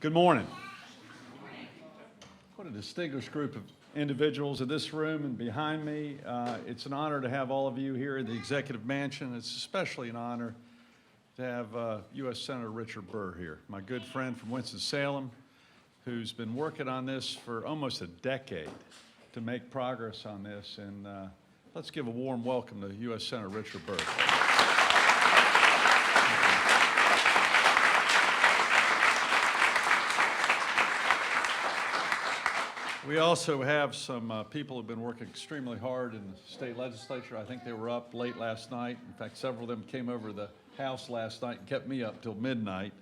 Good morning. What a distinguished group of individuals in this room and behind me. It's an honor to have all of you here in the Executive Mansion. It's especially an honor to have U.S. Senator Richard Burr here, my good friend from Winston-Salem, who's been working on this for almost a decade to make progress on this. And let's give a warm welcome to U.S. Senator Richard Burr. We also have some people who have been working extremely hard in the state legislature. I think they were up late last night. In fact, several of them came over to the House last night and kept me up till midnight.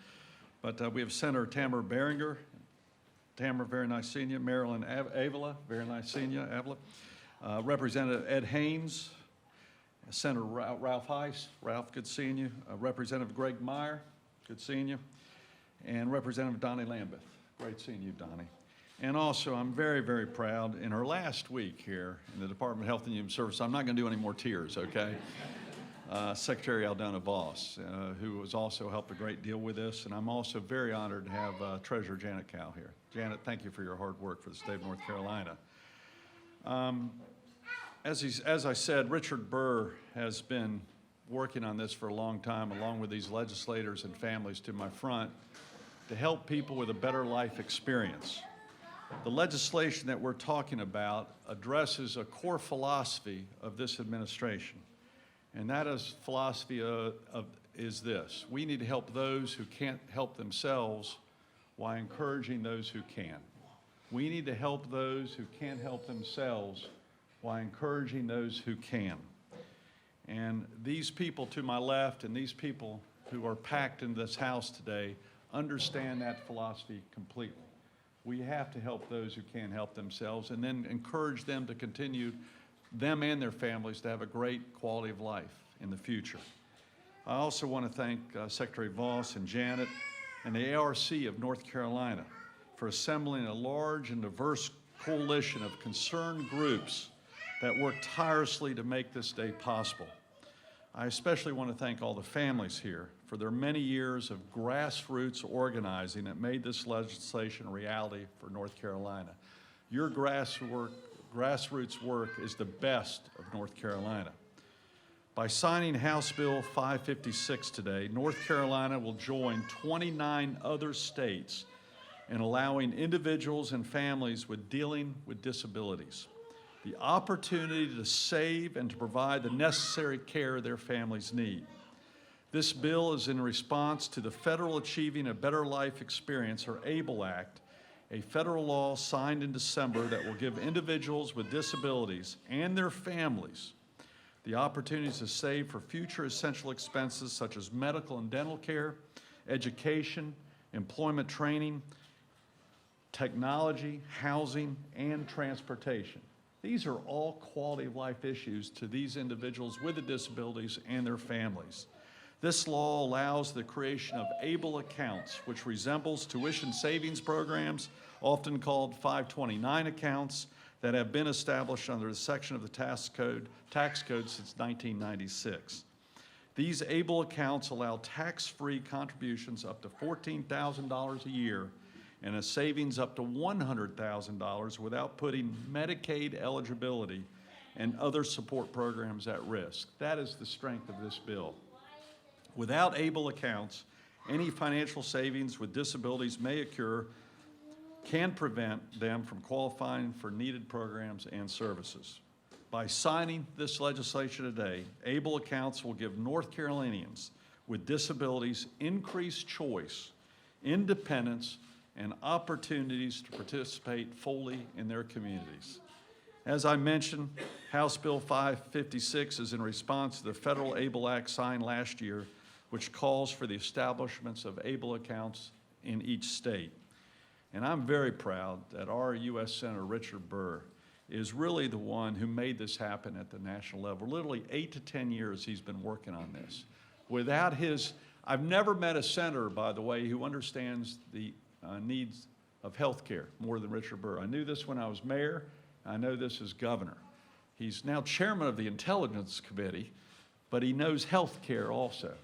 But we have Senator Tamara Beringer. Tamara, very nice seeing you. Marilyn Avila, very nice seeing you, Avila. Representative Ed Haynes. Senator Ralph Heiss. Ralph, good seeing you. Representative Greg Meyer, good seeing you. And Representative Donnie Lambeth. Great seeing you, Donnie. And also, I'm very, very proud, in our last week here in the Department of Health and Human Services, I'm not going to do any more tears, okay? Secretary Aldona Voss, who has also helped a great deal with this, and I'm also very honored to have Treasurer Janet Cow here. Janet, thank you for your hard work for the state of North Carolina. As I said, Richard Burr has been working on this for a long time, along with these legislators and families to my front, to help people with a better life experience. The legislation that we're talking about addresses a core philosophy of this administration, and that philosophy is this: we need to help those who can't help themselves while encouraging those who can. We need to help those who can't help themselves while encouraging those who can. And these people to my left and these people who are packed in this house today understand that philosophy completely. We have to help those who can't help themselves and then encourage them to continue, them and their families, to have a great quality of life in the future. I also want to thank Secretary Voss and Janet and the ARC of North Carolina for assembling a large and diverse coalition of concerned groups that work tirelessly to make this day possible. I especially want to thank all the families here for their many years of grassroots organizing that made this legislation a reality for North Carolina. Your grassroots work is the best of North Carolina. By signing House Bill 556 today, North Carolina will join 29 other states in allowing individuals and families dealing with disabilities the opportunity to save and to provide the necessary care their families need. This bill is in response to the Federal Achieving a Better Life Experience, or ABLE Act, a federal law signed in December that will give individuals with disabilities and their families the opportunities to save for future essential expenses such as medical and dental care, education, employment training, technology, housing, and transportation. These are all quality of life issues to these individuals with the disabilities and their families. This law allows the creation of ABLE accounts, which resembles tuition savings programs, often called 529 accounts, that have been established under the section of the tax code since 1996. These ABLE accounts allow tax-free contributions up to $14,000 a year and a savings up to $100,000 without putting Medicaid eligibility and other support programs at risk. That is the strength of this bill. Without ABLE accounts, any financial savings with disabilities may occur can prevent them from qualifying for needed programs and services. By signing this legislation today, ABLE accounts will give North Carolinians with disabilities increased choice, independence, and opportunities to participate fully in their communities. As I mentioned, House Bill 556 is in response to the Federal ABLE Act signed last year, which calls for the establishments of ABLE accounts in each state. And I'm very proud that our U.S. Senator Richard Burr is really the one who made this happen at the national level. Literally 8 to 10 years he's been working on this. Without his, I've never met a senator, by the way, who understands the needs of health care more than Richard Burr. I knew this when I was mayor. I know this as governor. He's now chairman of the Intelligence Committee, but he knows health care also.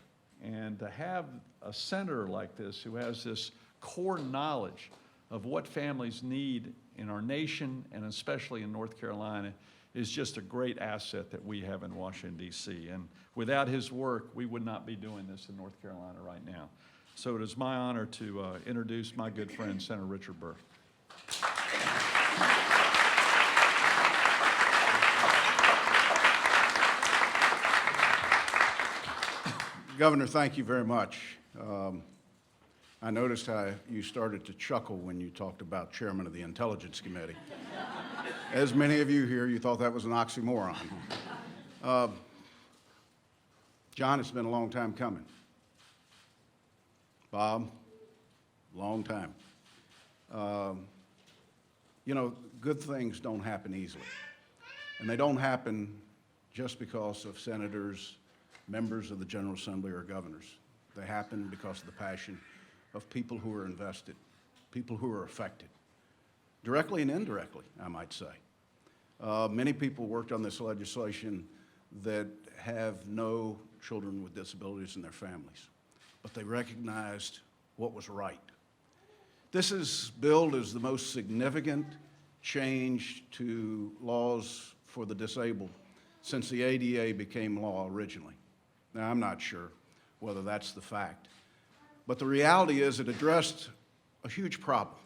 And to have a senator like this who has this core knowledge of what families need in our nation and especially in North Carolina is just a great asset that we have in Washington, D.C. And without his work, we would not be doing this in North Carolina right now. So it is my honor to introduce my good friend, Senator Richard Burr. Governor, thank you very much. I noticed how you started to chuckle when you talked about chairman of the Intelligence Committee. As many of you here, you thought that was an oxymoron. John, it's been a long time coming. Bob, long time. You know, good things don't happen easily. And they don't happen just because of senators, members of the General Assembly, or governors. They happen because of the passion of people who are invested, people who are affected, directly and indirectly, I might say. Many people worked on this legislation that have no children with disabilities in their families, but they recognized what was right. This is billed as the most significant change to laws for the disabled since the ADA became law originally. Now, I'm not sure whether that's the fact, but the reality is it addressed a huge problem.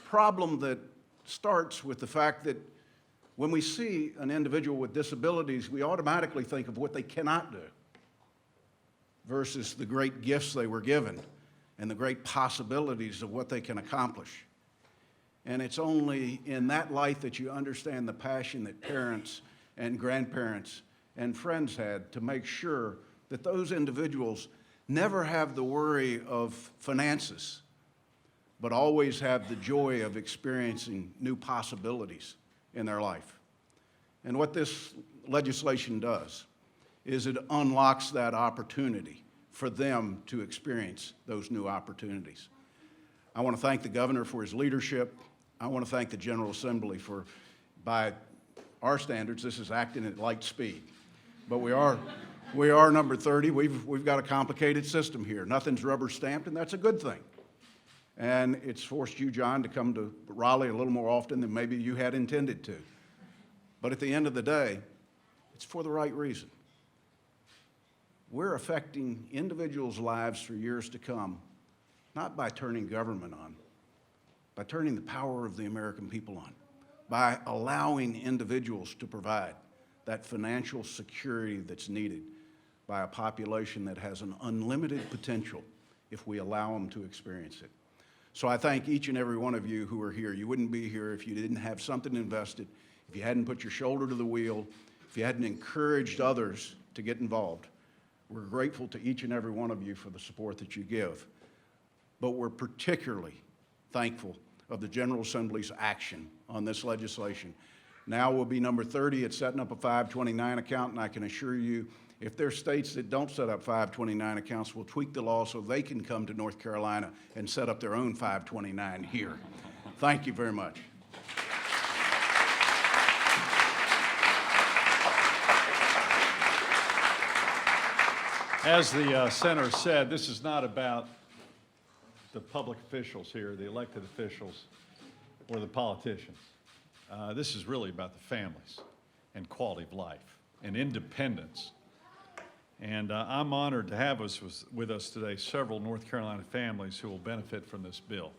Problem that starts with the fact that when we see an individual with disabilities, we automatically think of what they cannot do versus the great gifts they were given and the great possibilities of what they can accomplish. And it's only in that light that you understand the passion that parents and grandparents and friends had to make sure that those individuals never have the worry of finances, but always have the joy of experiencing new possibilities in their life. And what this legislation does is it unlocks that opportunity for them to experience those new opportunities. I want to thank the governor for his leadership. I want to thank the General Assembly for, by our standards, this is acting at light speed. But we are number 30. We've got a complicated system here. Nothing's rubber stamped, and that's a good thing. And it's forced you, John, to come to Raleigh a little more often than maybe you had intended to. But at the end of the day, it's for the right reason. We're affecting individuals' lives for years to come, not by turning government on, by turning the power of the American people on, by allowing individuals to provide that financial security that's needed by a population that has an unlimited potential if we allow them to experience it. So I thank each and every one of you who are here. You wouldn't be here if you didn't have something invested, if you hadn't put your shoulder to the wheel, if you hadn't encouraged others to get involved. We're grateful to each and every one of you for the support that you give. But we're particularly thankful of the General Assembly's action on this legislation. Now will be number 30 at setting up a 529 account, and I can assure you, if there are states that don't set up 529 accounts, we'll tweak the law so they can come to North Carolina and set up their own 529 here. Thank you very much. As the senator said, this is not about the public officials here, the elected officials, or the politicians. This is really about the families and quality of life and independence. And I'm honored to have with us today several North Carolina families who will benefit from this bill.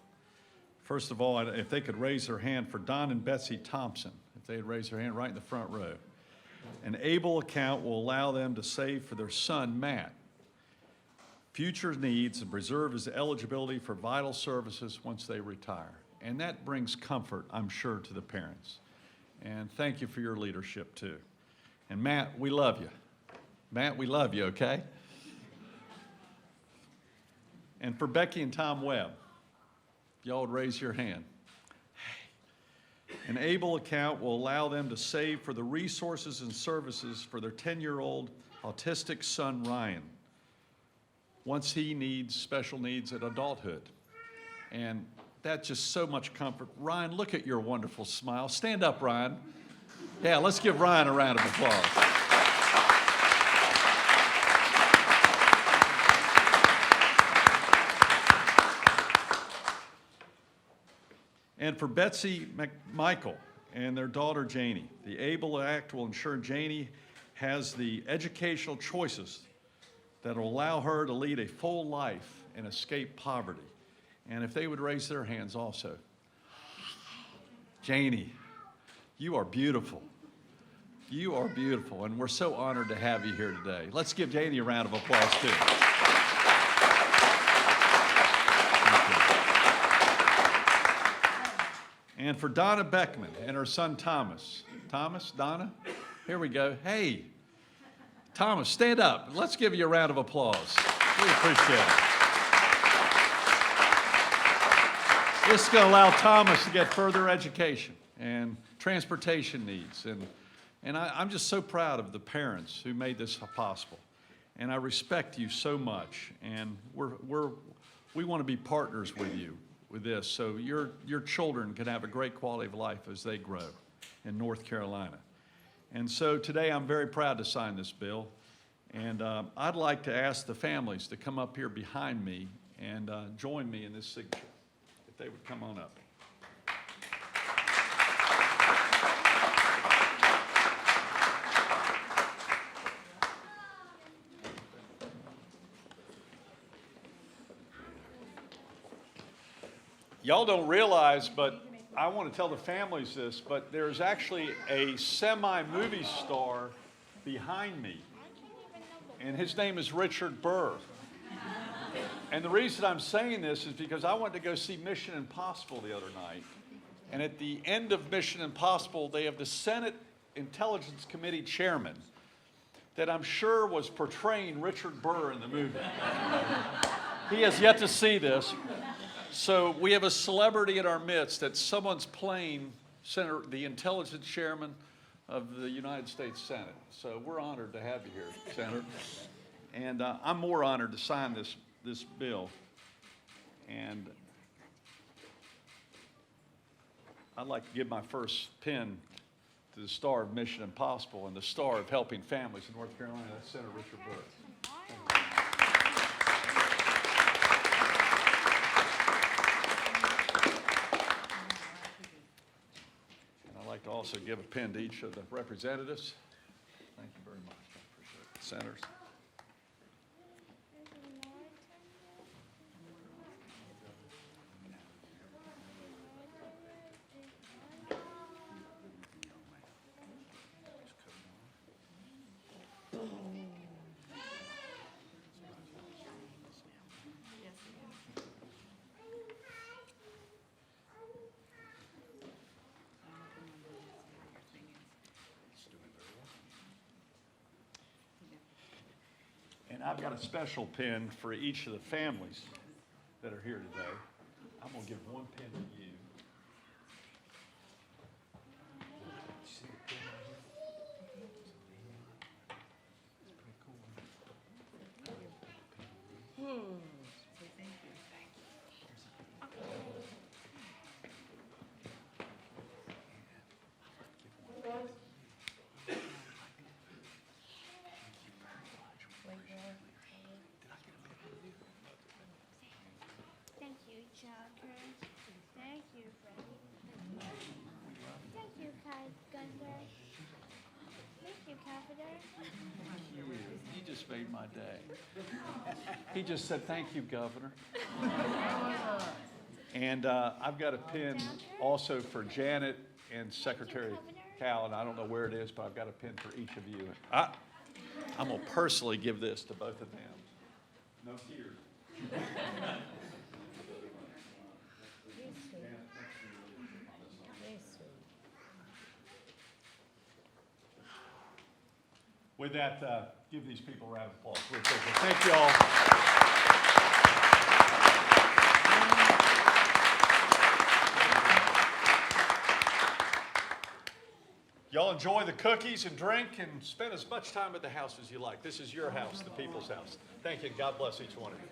First of all, if they could raise their hand for Don and Betsy Thompson, if they'd raise their hand right in the front row. An ABLE account will allow them to save for their son, Matt, future needs and preserve his eligibility for vital services once they retire. And that brings comfort, I'm sure, to the parents. And thank you for your leadership, too. And Matt, we love you. Matt, we love you, okay? And for Becky and Tom Webb, if y'all would raise your hand. An ABLE account will allow them to save for the resources and services for their 10-year-old autistic son, Ryan, once he needs special needs at adulthood. And that's just so much comfort. Ryan, look at your wonderful smile. Stand up, Ryan. Yeah, let's give Ryan a round of applause. And for Betsy McMichael and their daughter Janie, the ABLE Act will ensure Janie has the educational choices that will allow her to lead a full life and escape poverty. And if they would raise their hands also. Janie, you are beautiful. You are beautiful, and we're so honored to have you here today. Let's give Janie a round of applause, too. And for Donna Beckman and her son Thomas. Thomas, Donna, here we go. Hey, Thomas, stand up. Let's give you a round of applause. We appreciate it. This is going to allow Thomas to get further education and transportation needs. And I'm just so proud of the parents who made this possible. And I respect you so much. And we want to be partners with you with this, so your children can have a great quality of life as they grow in North Carolina. And so today I'm very proud to sign this bill. And I'd like to ask the families to come up here behind me and join me in this signature, if they would come on up. Y'all don't realize, but I want to tell the families this, but there's actually a semi-movie star behind me, and his name is Richard Burr. And the reason I'm saying this is because I went to go see Mission Impossible the other night, and at the end of Mission Impossible, they have the Senate Intelligence Committee chairman that I'm sure was portraying Richard Burr in the movie. He has yet to see this. So we have a celebrity in our midst that someone's playing the intelligence chairman of the United States Senate. So we're honored to have you here, Senator. And I'm more honored to sign this bill. And I'd like to give my first pin to the star of Mission Impossible and the star of helping families in North Carolina. That's Senator Richard Burr. To also give a pin to each of the representatives. Thank you very much. I appreciate it. Senators. And I've got a special pin for each of the families that are here today. I'm going to give one pin to you. See the pin right here? It's pretty cool. Thank you. Thank you, Joker. Thank you, Freddie. Thank you, Gunther. Thank you, Carpenter. You just made my day. He just said, "Thank you, Governor." And I've got a pin also for Janet and Secretary Callan. I don't know where it is, but I've got a pin for each of you. I'm going to personally give this to both of them. No tears. With that, give these people a round of applause. We appreciate it. Thank you all. Y'all enjoy the cookies and drink and spend as much time at the house as you like. This is your house, the people's house. Thank you. God bless each one of you.